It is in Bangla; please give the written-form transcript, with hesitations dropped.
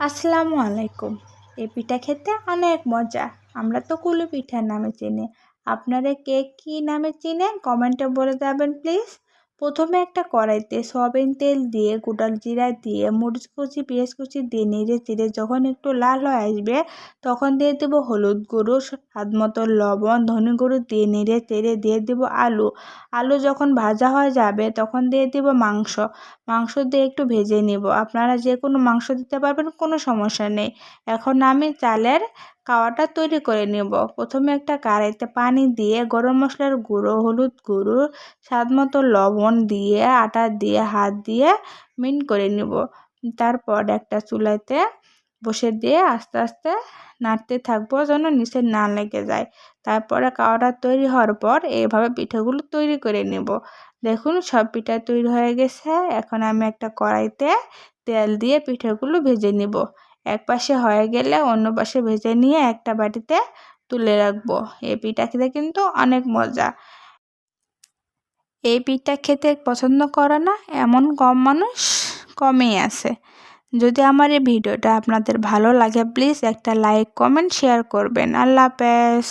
আসসালামু আলাইকুম। এই পিঠা খেতে অনেক মজা। আমরা তো কুলি পিঠার নামে চিনি। আপনারা কে কী নামে চিনেন কমেন্টে বলে যাবেন প্লিজ। প্রথমে একটা কড়াইতে সয়াবিন তেল দিয়ে গোটা জিরা দিয়ে মরিচ কুচি পেঁয়াজ কুচি দিয়ে নেড়ে চেড়ে যখন একটু লাল হয়ে আসবে তখন দিয়ে দেবো হলুদ গুঁড়ো, স্বাদ মতো লবণ, ধনে গুঁড়ো দিয়ে নেড়ে চেড়ে দিয়ে দেবো আলু। আলু যখন ভাজা হয়ে যাবে তখন দিয়ে দেবো মাংস দিয়ে একটু ভেজে নেব। আপনারা যে কোনো মাংস দিতে পারবেন, কোনো সমস্যা নেই। এখন আমি চালের কাওয়াটা তৈরি করে নেব। প্রথমে একটা কড়াইতে পানি দিয়ে গরম মশলার গুঁড়ো, হলুদ গুঁড়ো, স্বাদ মতো লবণ দিয়ে আটা দিয়ে হাত দিয়ে মিন করে নেব। তারপর একটা চুলাতে বসে দিয়ে আস্তে আস্তে নাড়তে থাকবো যেন নিচে না লেগে যায়। তারপরে কাওয়াটা তৈরি হওয়ার পর এইভাবে পিঠাগুলো তৈরি করে নেব। দেখুন সব পিঠা তৈরি হয়ে গেছে। এখন আমি একটা কড়াইতে তেল দিয়ে পিঠাগুলো ভেজে নেব। এক পাশে হয়ে গেলে অন্য পাশে ভেজে নিয়ে একটা বাটিতে তুলে রাখবো। এই পিঠা খেতে কিন্তু অনেক মজা। এই পিঠা খেতে পছন্দ করে না এমন কম মানুষ কমই আছে। যদি আমার এই ভিডিওটা আপনাদের ভালো লাগে প্লিজ একটা লাইক, কমেন্ট, শেয়ার করবেন। আল্লাহ হাফেজ।